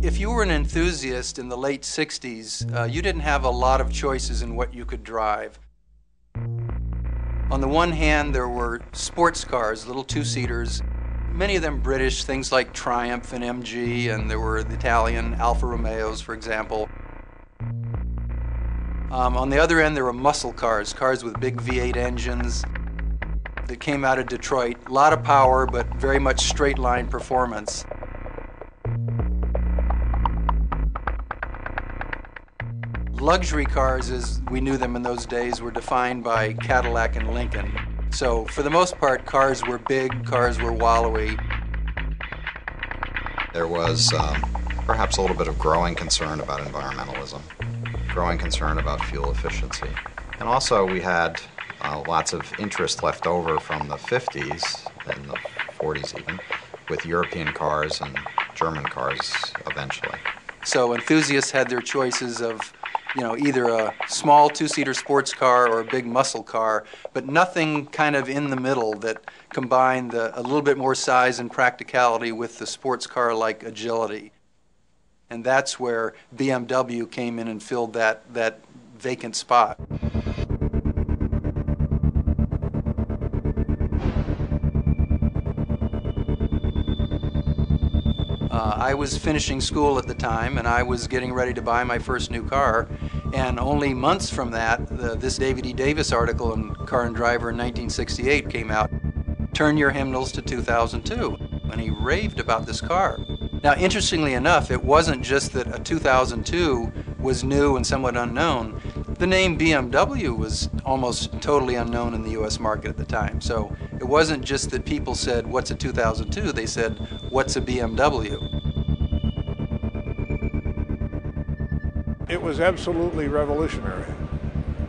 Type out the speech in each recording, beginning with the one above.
If you were an enthusiast in the late 60s, you didn't have a lot of choices in what you could drive. On the one hand, there were sports cars, little two-seaters, many of them British, things like Triumph and MG, and there were the Italian Alfa Romeos, for example. On the other end, there were muscle cars, cars with big V8 engines that came out of Detroit. A lot of power, but very much straight-line performance. Luxury cars, as we knew them in those days, were defined by Cadillac and Lincoln. So for the most part, cars were big, cars were wallowy. There was perhaps a little bit of growing concern about environmentalism, growing concern about fuel efficiency. And also we had lots of interest left over from the 50s and the 40s even, with European cars and German cars eventually. So enthusiasts had their choices of either a small two-seater sports car or a big muscle car, but nothing kind of in the middle that combined a little bit more size and practicality with the sports car-like agility. And that's where BMW came in and filled that vacant spot. I was finishing school at the time, and I was getting ready to buy my first new car. And only months from that, this David E. Davis article in Car and Driver in 1968 came out. Turn your hymnals to 2002. And he raved about this car. Now, interestingly enough, it wasn't just that a 2002 was new and somewhat unknown. The name BMW was almost totally unknown in the U.S. market at the time. So it wasn't just that people said, what's a 2002? They said, what's a BMW? It was absolutely revolutionary,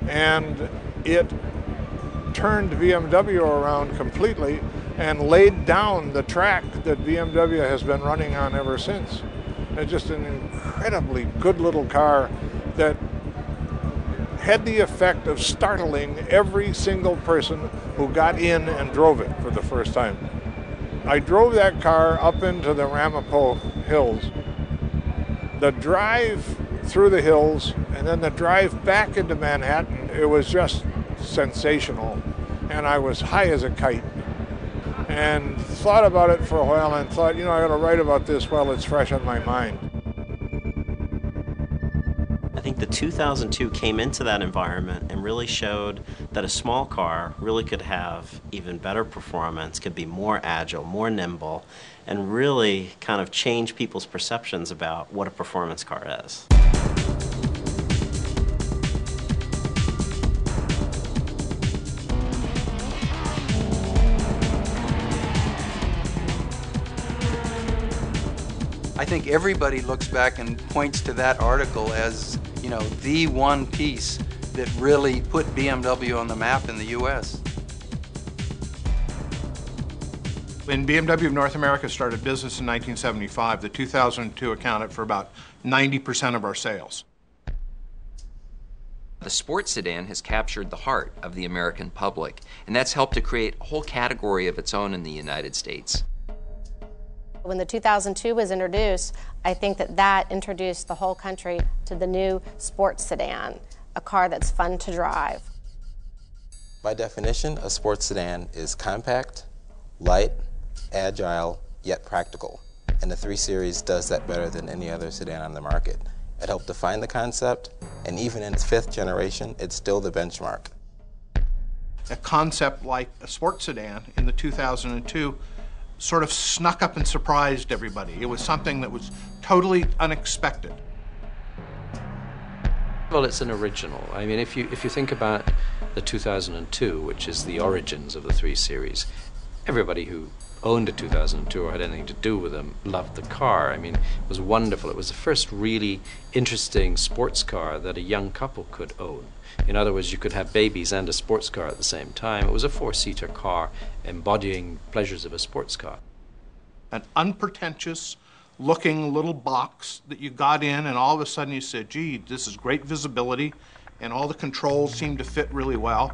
and it turned BMW around completely and laid down the track that BMW has been running on ever since. It's just an incredibly good little car that had the effect of startling every single person who got in and drove it for the first time. I drove that car up into the Ramapo Hills. The drive through the hills and then the drive back into Manhattan, it was just sensational. And I was high as a kite and thought about it for a while and thought, I got to write about this while it's fresh on my mind. I think the 2002 came into that environment and really showed that a small car really could have even better performance, could be more agile, more nimble, and really kind of change people's perceptions about what a performance car is. I think everybody looks back and points to that article as, the one piece that really put BMW on the map in the U.S. When BMW of North America started business in 1975, the 2002 accounted for about 90% of our sales. The sports sedan has captured the heart of the American public, and that's helped to create a whole category of its own in the United States. When the 2002 was introduced, I think that introduced the whole country to the new sports sedan, a car that's fun to drive. By definition, a sports sedan is compact, light, agile, yet practical. And the 3 Series does that better than any other sedan on the market. It helped define the concept, and even in its 5th generation, it's still the benchmark. A concept like a sports sedan in the 2002 sort of snuck up and surprised everybody. It was something that was totally unexpected. Well, it's an original. I mean, if you think about the 2002, which is the origins of the 3 Series, everybody who owned a 2002 or had anything to do with them loved the car. I mean, it was wonderful. It was the first really interesting sports car that a young couple could own. In other words, you could have babies and a sports car at the same time. It was a 4-seater car embodying pleasures of a sports car. An unpretentious looking little box that you got in, and all of a sudden you said, gee, this is great visibility, and all the controls seem to fit really well.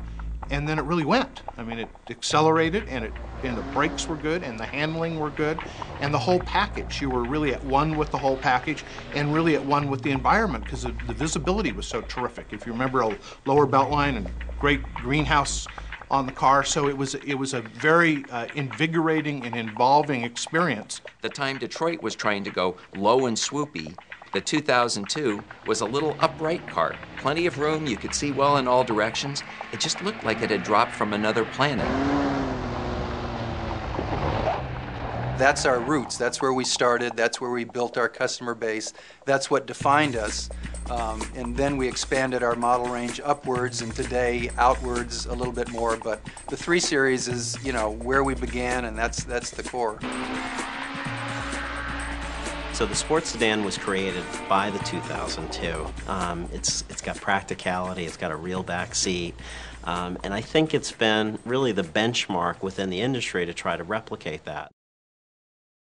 and then it really went. I mean, it accelerated, and the brakes were good, and the handling were good, and the whole package. You were really at one with the whole package, and really at one with the environment, because the visibility was so terrific. If you remember, a lower belt line and great greenhouse on the car, so it was a very invigorating and involving experience. The time Detroit was trying to go low and swoopy, the 2002 was a little upright car. Plenty of room, you could see well in all directions. It just looked like it had dropped from another planet. That's our roots. That's where we started. That's where we built our customer base. That's what defined us. And then we expanded our model range upwards, and today outwards a little bit more. But the 3 Series is, you know, where we began, and that's the core. So the sports sedan was created by the 2002. It's got practicality. It's got a real back seat. And I think it's been really the benchmark within the industry to try to replicate that.